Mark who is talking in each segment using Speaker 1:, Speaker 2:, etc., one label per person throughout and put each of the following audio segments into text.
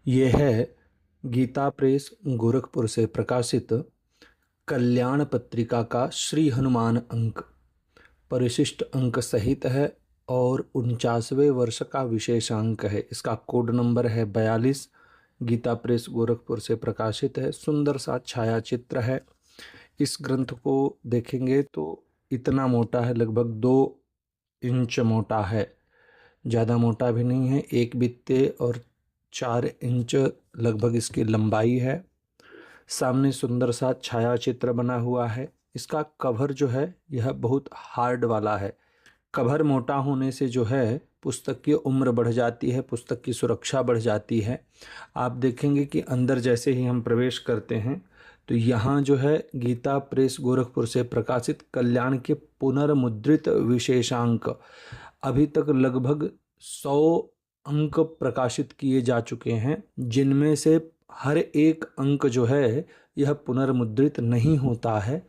Speaker 1: ये है गीता प्रेस गोरखपुर से प्रकाशित कल्याण पत्रिका का श्री हनुमान अंक परिशिष्ट अंक सहित है और 49वें वर्ष का विशेषांक है। इसका कोड नंबर है 42। गीता प्रेस गोरखपुर से प्रकाशित है। सुंदर सा छाया चित्र है। इस ग्रंथ को देखेंगे तो इतना मोटा है, लगभग 2 इंच मोटा है, ज़्यादा मोटा भी नहीं है। 1 बित्ते और 4 इंच लगभग इसकी लंबाई है। सामने सुंदर सा छाया चित्र बना हुआ है। इसका कवर जो है यह बहुत हार्ड वाला है। कवर मोटा होने से जो है पुस्तक की उम्र बढ़ जाती है, पुस्तक की सुरक्षा बढ़ जाती है। आप देखेंगे कि अंदर जैसे ही हम प्रवेश करते हैं तो यहाँ जो है गीता प्रेस गोरखपुर से प्रकाशित कल्याण के पुनर्मुद्रित विशेषांक अभी तक लगभग 100 अंक प्रकाशित किए जा चुके हैं, जिनमें से हर एक अंक जो है यह पुनर्मुद्रित नहीं होता है।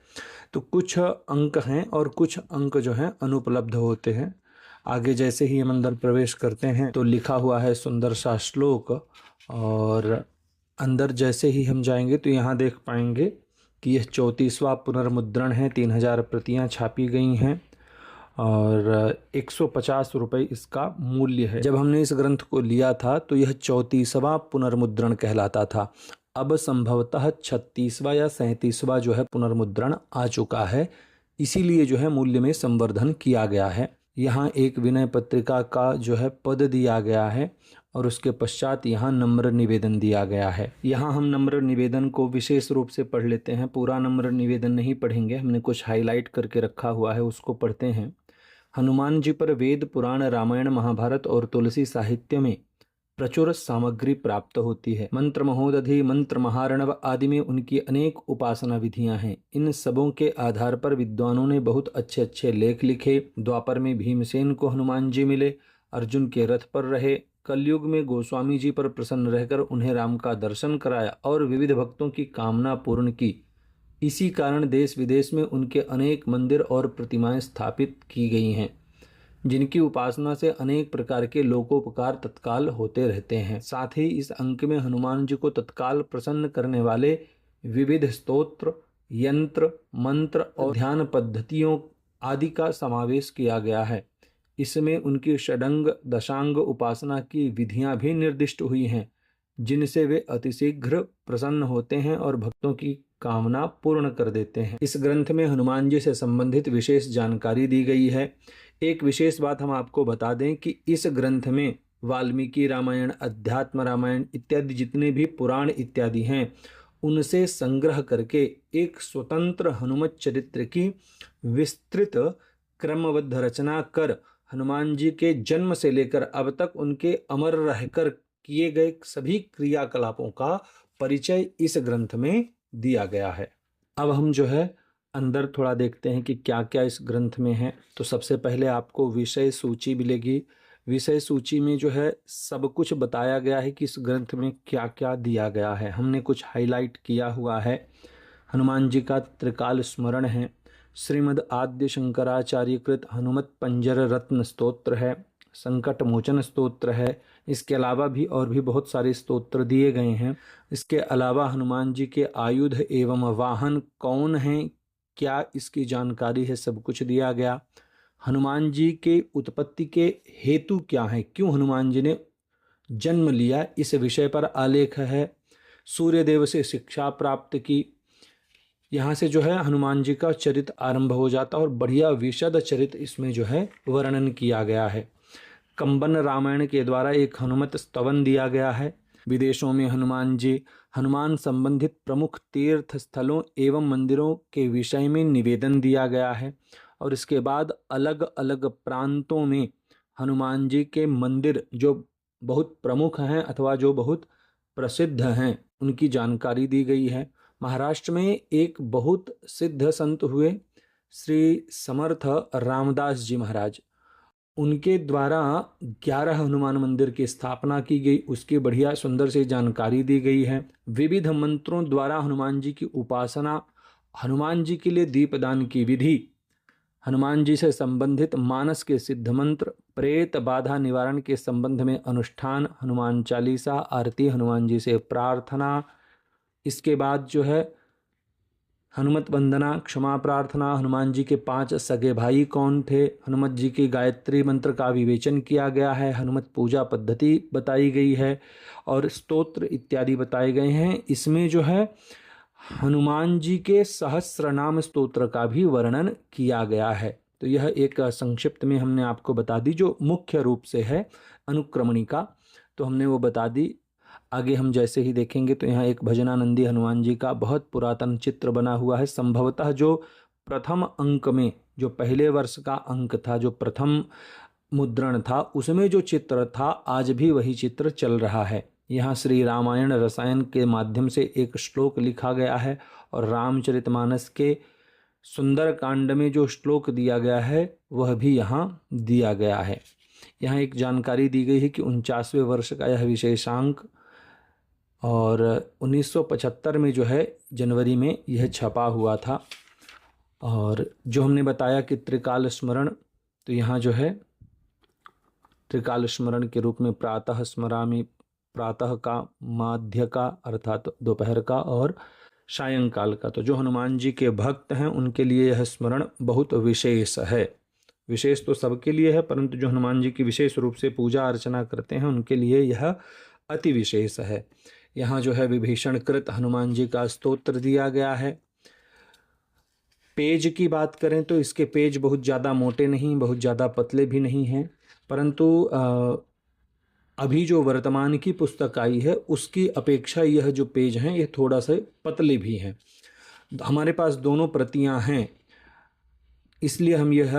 Speaker 1: तो कुछ अंक हैं और कुछ अंक जो हैं अनुपलब्ध होते हैं। आगे जैसे ही हम अंदर प्रवेश करते हैं तो लिखा हुआ है सुंदर सा श्लोक, और अंदर जैसे ही हम जाएंगे तो यहाँ देख पाएंगे कि यह 34वां पुनर्मुद्रण है। 3000 प्रतियाँ छापी गई हैं और 150 रुपये इसका मूल्य है। जब हमने इस ग्रंथ को लिया था तो यह 34वां पुनर्मुद्रण कहलाता था। अब संभवतः 36वां या 37वां जो है पुनर्मुद्रण आ चुका है, इसीलिए जो है मूल्य में संवर्धन किया गया है। यहाँ एक विनय पत्रिका का जो है पद दिया गया है और उसके पश्चात यहाँ नम्र निवेदन दिया गया है। यहाँ हम नम्र निवेदन को विशेष रूप से पढ़ लेते हैं। पूरा नम्र निवेदन नहीं पढ़ेंगे, हमने कुछ हाईलाइट करके रखा हुआ है, उसको पढ़ते हैं। हनुमान जी पर वेद पुराण रामायण महाभारत और तुलसी साहित्य में प्रचुर सामग्री प्राप्त होती है। मंत्र महोदधि, मंत्र महारणव आदि में उनकी अनेक उपासना विधियां हैं। इन सबों के आधार पर विद्वानों ने बहुत अच्छे अच्छे लेख लिखे। द्वापर में भीमसेन को हनुमान जी मिले, अर्जुन के रथ पर रहे। कलयुग में गोस्वामी जी पर प्रसन्न रहकर उन्हें राम का दर्शन कराया और विविध भक्तों की कामना पूर्ण की। इसी कारण देश विदेश में उनके अनेक मंदिर और प्रतिमाएं स्थापित की गई हैं, जिनकी उपासना से अनेक प्रकार के लोकोपकार तत्काल होते रहते हैं। साथ ही इस अंक में हनुमान जी को तत्काल प्रसन्न करने वाले विविध स्तोत्र, यंत्र, मंत्र और ध्यान पद्धतियों आदि का समावेश किया गया है। इसमें उनकी षडंग दशांग उपासना की विधियां भी निर्दिष्ट हुई हैं, जिनसे वे अतिशीघ्र प्रसन्न होते हैं और भक्तों की कामना पूर्ण कर देते हैं। इस ग्रंथ में हनुमान जी से संबंधित विशेष जानकारी दी गई है। एक विशेष बात हम आपको बता दें कि इस ग्रंथ में वाल्मीकि रामायण, अध्यात्म रामायण इत्यादि जितने भी पुराण इत्यादि हैं, उनसे संग्रह करके एक स्वतंत्र हनुमत चरित्र की विस्तृत क्रमबद्ध रचना कर हनुमान जी के जन्म से लेकर अब तक उनके अमर रहकर किए गए सभी क्रियाकलापों का परिचय इस ग्रंथ में दिया गया है। अब हम जो है अंदर थोड़ा देखते हैं कि क्या क्या इस ग्रंथ में है। तो सबसे पहले आपको विषय सूची मिलेगी। विषय सूची में जो है सब कुछ बताया गया है कि इस ग्रंथ में क्या क्या दिया गया है। हमने कुछ हाईलाइट किया हुआ है। हनुमान जी का त्रिकाल स्मरण है। श्रीमद् आद्य शंकराचार्य कृत हनुमत पंजर रत्न स्तोत्र है। संकट मोचन स्तोत्र है। इसके अलावा भी और भी बहुत सारे स्तोत्र दिए गए हैं। इसके अलावा हनुमान जी के आयुध एवं वाहन कौन हैं, क्या इसकी जानकारी है, सब कुछ दिया गया। हनुमान जी के उत्पत्ति के हेतु क्या हैं, क्यों हनुमान जी ने जन्म लिया, इस विषय पर आलेख है। सूर्यदेव से शिक्षा प्राप्त की। यहाँ से जो है हनुमान जी का चरित्र आरंभ हो जाता है और बढ़िया विशद चरित्र इसमें जो है वर्णन किया गया है। कंबन रामायण के द्वारा एक हनुमत स्तवन दिया गया है। विदेशों में हनुमान जी, हनुमान संबंधित प्रमुख तीर्थ स्थलों एवं मंदिरों के विषय में निवेदन दिया गया है। और इसके बाद अलग अलग प्रांतों में हनुमान जी के मंदिर जो बहुत प्रमुख हैं अथवा जो बहुत प्रसिद्ध हैं, उनकी जानकारी दी गई है। महाराष्ट्र में एक बहुत सिद्ध संत हुए श्री समर्थ रामदास जी महाराज, उनके द्वारा 11 हनुमान मंदिर की स्थापना की गई, उसकी बढ़िया सुंदर से जानकारी दी गई है। विविध मंत्रों द्वारा हनुमान जी की उपासना, हनुमान जी के लिए दीपदान की विधि, हनुमान जी से संबंधित मानस के सिद्ध मंत्र, प्रेत बाधा निवारण के संबंध में अनुष्ठान, हनुमान चालीसा, आरती, हनुमान जी से प्रार्थना। इसके बाद जो है हनुमत वंदना, क्षमा प्रार्थना, हनुमान जी के 5 सगे भाई कौन थे, हनुमत जी की गायत्री मंत्र का विवेचन किया गया है, हनुमत पूजा पद्धति बताई गई है और स्तोत्र इत्यादि बताए गए हैं। इसमें जो है हनुमान जी के सहस्र नाम स्तोत्र का भी वर्णन किया गया है। तो यह एक संक्षिप्त में हमने आपको बता दी, जो मुख्य रूप से है अनुक्रमणिका, तो हमने वो बता दी। आगे हम जैसे ही देखेंगे तो यहाँ एक भजनानंदी हनुमान जी का बहुत पुरातन चित्र बना हुआ है। संभवतः जो प्रथम अंक में, जो पहले वर्ष का अंक था, जो प्रथम मुद्रण था, उसमें जो चित्र था आज भी वही चित्र चल रहा है। यहाँ श्री रामायण रसायन के माध्यम से एक श्लोक लिखा गया है और रामचरितमानस के सुंदर कांड में जो श्लोक दिया गया है वह भी यहाँ दिया गया है। यहाँ एक जानकारी दी गई है कि 49वें वर्ष का यह विशेषांक और 1975 में जो है जनवरी में यह छपा हुआ था। और जो हमने बताया कि त्रिकाल स्मरण, तो यहाँ जो है त्रिकाल स्मरण के रूप में प्रातः स्मरामि, प्रातः का, माध्य का अर्थात दोपहर का और सायंकाल का। तो जो हनुमान जी के भक्त हैं उनके लिए यह स्मरण बहुत विशेष है। विशेष तो सबके लिए है, परंतु जो हनुमान जी की विशेष रूप से पूजा अर्चना करते हैं उनके लिए यह अति विशेष है। यहाँ जो है विभीषण कृत हनुमान जी का स्तोत्र दिया गया है। पेज की बात करें तो इसके पेज बहुत ज़्यादा मोटे नहीं, बहुत ज़्यादा पतले भी नहीं हैं, परंतु अभी जो वर्तमान की पुस्तक आई है उसकी अपेक्षा यह जो पेज हैं ये थोड़ा सा पतले भी हैं। हमारे पास दोनों प्रतियां हैं, इसलिए हम यह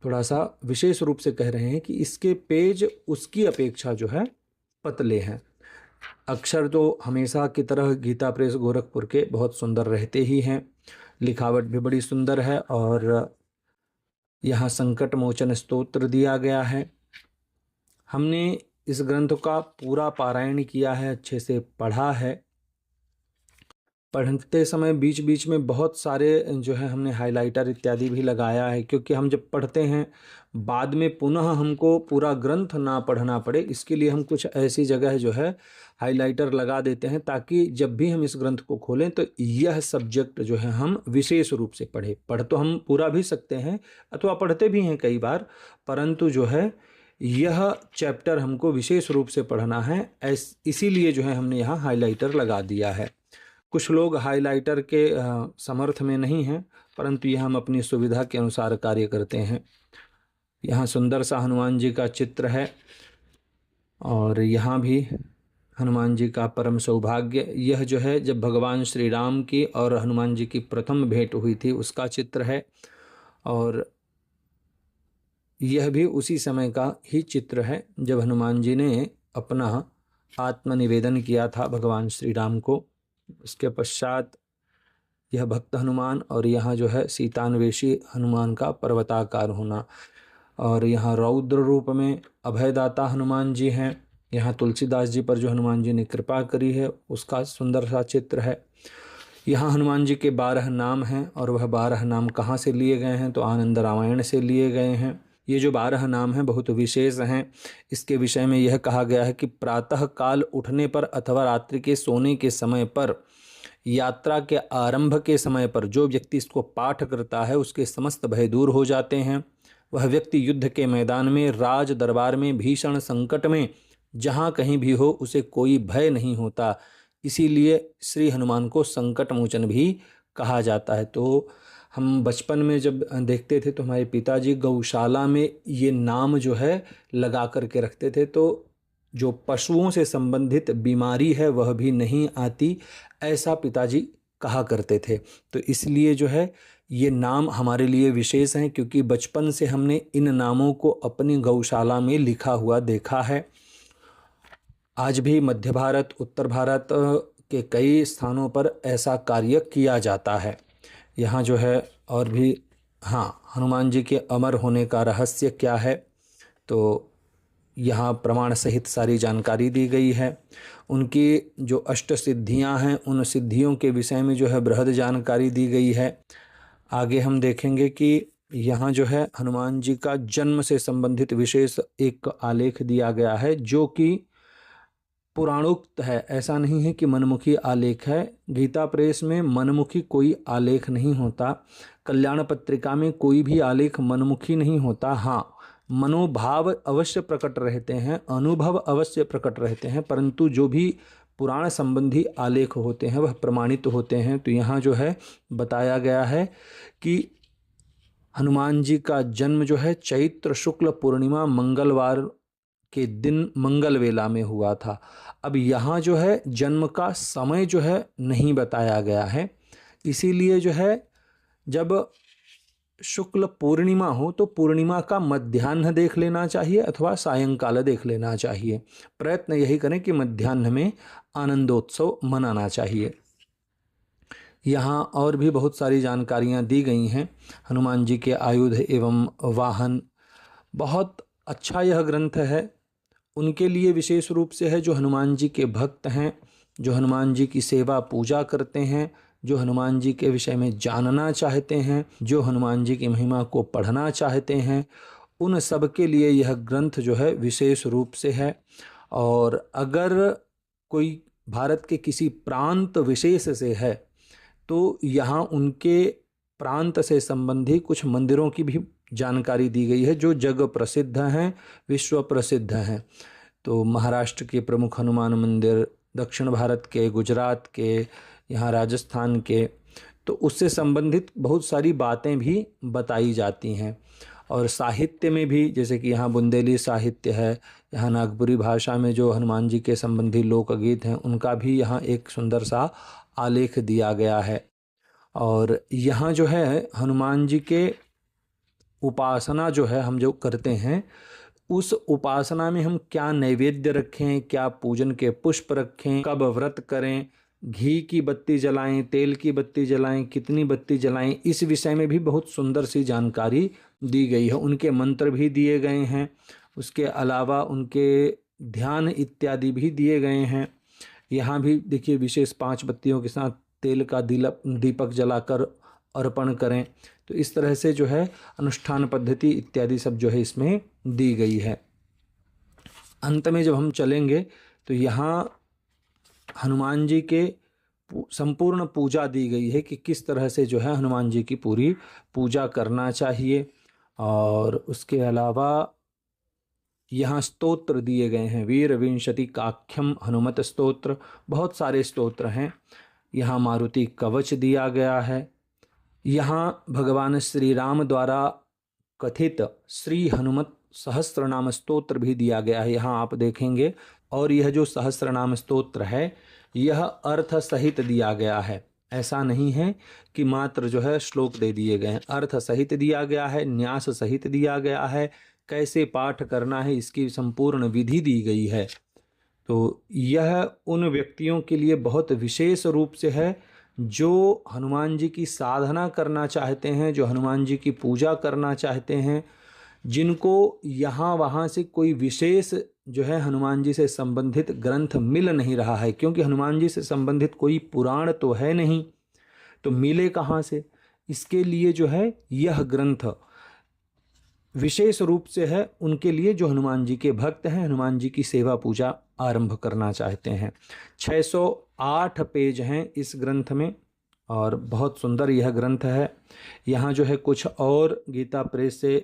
Speaker 1: थोड़ा सा विशेष रूप से कह रहे हैं कि इसके पेज उसकी अपेक्षा जो है पतले हैं। अक्षर तो हमेशा की तरह गीता प्रेस गोरखपुर के बहुत सुंदर रहते ही हैं, लिखावट भी बड़ी सुंदर है और यहाँ संकट मोचन स्तोत्र दिया गया है। हमने इस ग्रंथ का पूरा पारायण किया है, अच्छे से पढ़ा है। पढ़ते समय बीच बीच में बहुत सारे जो है हमने हाइलाइटर इत्यादि भी लगाया है, क्योंकि हम जब पढ़ते हैं बाद में पुनः हमको पूरा ग्रंथ ना पढ़ना पड़े, इसके लिए हम कुछ ऐसी जगह जो है हाइलाइटर लगा देते हैं ताकि जब भी हम इस ग्रंथ को खोलें तो यह सब्जेक्ट जो है हम विशेष रूप से पढ़ तो हम पूरा भी सकते हैं अथवा पढ़ते भी हैं कई बार, परंतु जो है यह चैप्टर हमको विशेष रूप से पढ़ना है, इसीलिए जो है हमने यहाँ हाइलाइटर लगा दिया है। कुछ लोग हाइलाइटर के समर्थ में नहीं हैं, परंतु यह हम अपनी सुविधा के अनुसार कार्य करते हैं। यहाँ सुंदर सा हनुमान जी का चित्र है और यहाँ भी हनुमान जी का परम सौभाग्य, यह जो है जब भगवान श्री राम की और हनुमान जी की प्रथम भेंट हुई थी उसका चित्र है और यह भी उसी समय का ही चित्र है जब हनुमान जी ने अपना आत्मनिवेदन किया था भगवान श्री राम को। इसके पश्चात यह भक्त हनुमान और यहाँ जो है सीतान्वेषी हनुमान का पर्वताकार होना और यहाँ रौद्र रूप में अभयदाता हनुमान जी हैं। यहाँ तुलसीदास जी पर जो हनुमान जी ने कृपा करी है उसका सुंदर सा चित्र है। यहाँ हनुमान जी के 12 नाम हैं और वह 12 नाम कहाँ से लिए गए हैं तो आनंद रामायण से लिए गए हैं। ये जो 12 नाम हैं बहुत विशेष हैं। इसके विषय में यह कहा गया है कि प्रातः काल उठने पर अथवा रात्रि के सोने के समय पर, यात्रा के आरंभ के समय पर जो व्यक्ति इसको पाठ करता है उसके समस्त भय दूर हो जाते हैं। वह व्यक्ति युद्ध के मैदान में, राज दरबार में, भीषण संकट में, जहाँ कहीं भी हो उसे कोई भय नहीं होता। इसीलिए श्री हनुमान को संकट मोचन भी कहा जाता है। तो हम बचपन में जब देखते थे तो हमारे पिताजी गौशाला में ये नाम जो है लगा करके रखते थे, तो जो पशुओं से संबंधित बीमारी है वह भी नहीं आती, ऐसा पिताजी कहा करते थे। तो इसलिए जो है ये नाम हमारे लिए विशेष हैं, क्योंकि बचपन से हमने इन नामों को अपनी गौशाला में लिखा हुआ देखा है। आज भी मध्य भारत, उत्तर भारत के कई स्थानों पर ऐसा कार्य किया जाता है। यहाँ जो है और भी, हाँ, हनुमान जी के अमर होने का रहस्य क्या है तो यहाँ प्रमाण सहित सारी जानकारी दी गई है। उनकी जो अष्ट सिद्धियाँ हैं उन सिद्धियों के विषय में जो है बृहद जानकारी दी गई है। आगे हम देखेंगे कि यहाँ जो है हनुमान जी का जन्म से संबंधित विशेष एक आलेख दिया गया है जो कि पुराणोक्त है, ऐसा नहीं है कि मनमुखी आलेख है। गीता प्रेस में मनमुखी कोई आलेख नहीं होता, कल्याण पत्रिका में कोई भी आलेख मनमुखी नहीं होता। हाँ, मनोभाव अवश्य प्रकट रहते हैं, अनुभव अवश्य प्रकट रहते हैं, परंतु जो भी पुराण संबंधी आलेख होते हैं वह प्रमाणित होते हैं। तो यहाँ जो है बताया गया है कि हनुमान जी का जन्म जो है चैत्र शुक्ल पूर्णिमा मंगलवार के दिन मंगल वेला में हुआ था। अब यहाँ जो है जन्म का समय जो है नहीं बताया गया है, इसीलिए जो है जब शुक्ल पूर्णिमा हो तो पूर्णिमा का मध्याह्न देख लेना चाहिए अथवा सायंकाल देख लेना चाहिए। प्रयत्न यही करें कि मध्याह्न में आनंदोत्सव मनाना चाहिए। यहाँ और भी बहुत सारी जानकारियाँ दी गई हैं हनुमान जी के आयुध एवं वाहन। बहुत अच्छा यह ग्रंथ है उनके लिए विशेष रूप से है जो हनुमान जी के भक्त हैं, जो हनुमान जी की सेवा पूजा करते हैं, जो हनुमान जी के विषय में जानना चाहते हैं, जो हनुमान जी की महिमा को पढ़ना चाहते हैं, उन सब के लिए यह ग्रंथ जो है विशेष रूप से है। और अगर कोई भारत के किसी प्रांत विशेष से है तो यहाँ उनके प्रांत से संबंधी कुछ मंदिरों की भी जानकारी दी गई है जो जग प्रसिद्ध हैं, विश्व प्रसिद्ध हैं। तो महाराष्ट्र के प्रमुख हनुमान मंदिर, दक्षिण भारत के, गुजरात के, यहाँ राजस्थान के, तो उससे संबंधित बहुत सारी बातें भी बताई जाती हैं। और साहित्य में भी जैसे कि यहाँ बुंदेली साहित्य है, यहाँ नागपुरी भाषा में जो हनुमान जी के संबंधी लोकगीत हैं उनका भी यहाँ एक सुंदर सा आलेख दिया गया है। और यहाँ जो है हनुमान जी के उपासना जो है हम जो करते हैं उस उपासना में हम क्या नैवेद्य रखें, क्या पूजन के पुष्प रखें, कब व्रत करें, घी की बत्ती जलाएं, तेल की बत्ती जलाएं, कितनी बत्ती जलाएं, इस विषय में भी बहुत सुंदर सी जानकारी दी गई है। उनके मंत्र भी दिए गए हैं, उसके अलावा उनके ध्यान इत्यादि भी दिए गए हैं। यहाँ भी देखिए विशेष 5 बत्तियों के साथ तेल का दीपक जलाकर अर्पण करें। तो इस तरह से जो है अनुष्ठान पद्धति इत्यादि सब जो है इसमें दी गई है। अंत में जब हम चलेंगे तो यहाँ हनुमान जी के संपूर्ण पूजा दी गई है कि किस तरह से जो है हनुमान जी की पूरी पूजा करना चाहिए। और उसके अलावा यहाँ स्तोत्र दिए गए हैं, वीर विंशति काख्यम हनुमत स्तोत्र, बहुत सारे स्तोत्र हैं। यहाँ मारुति कवच दिया गया है। यहाँ भगवान श्री राम द्वारा कथित श्री हनुमत सहस्त्रनाम स्तोत्र भी दिया गया है, यहाँ आप देखेंगे। और यह जो सहस्त्रनाम स्तोत्र है यह अर्थ सहित दिया गया है, ऐसा नहीं है कि मात्र जो है श्लोक दे दिए गए हैं, अर्थ सहित दिया गया है, न्यास सहित दिया गया है, कैसे पाठ करना है इसकी संपूर्ण विधि दी गई है। तो यह उन व्यक्तियों के लिए बहुत विशेष रूप से है जो हनुमान जी की साधना करना चाहते हैं, जो हनुमान जी की पूजा करना चाहते हैं, जिनको यहाँ वहाँ से कोई विशेष जो है हनुमान जी से संबंधित ग्रंथ मिल नहीं रहा है, क्योंकि हनुमान जी से संबंधित कोई पुराण तो है नहीं, तो मिले कहाँ से। इसके लिए जो है यह ग्रंथ विशेष रूप से है उनके लिए जो हनुमान जी के भक्त हैं, हनुमान जी की सेवा पूजा आरंभ करना चाहते हैं। 608 पेज हैं इस ग्रंथ में और बहुत सुंदर यह ग्रंथ है। यहाँ जो है कुछ और गीता प्रेस से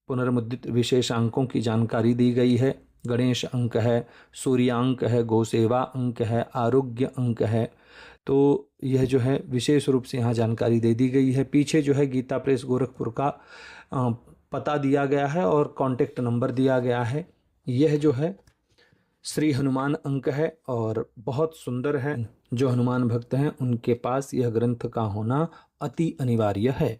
Speaker 1: पुनर्मुद्रित विशेष अंकों की जानकारी दी गई है। गणेश अंक है, सूर्यांक है, गौसेवा अंक है, आरोग्य अंक है। तो यह जो है विशेष रूप से यहाँ जानकारी दे दी गई है। पीछे जो है गीता प्रेस गोरखपुर का पता दिया गया है और कॉन्टेक्ट नंबर दिया गया है। यह जो है श्री हनुमान अंक है और बहुत सुंदर है। जो हनुमान भक्त हैं उनके पास यह ग्रंथ का होना अति अनिवार्य है।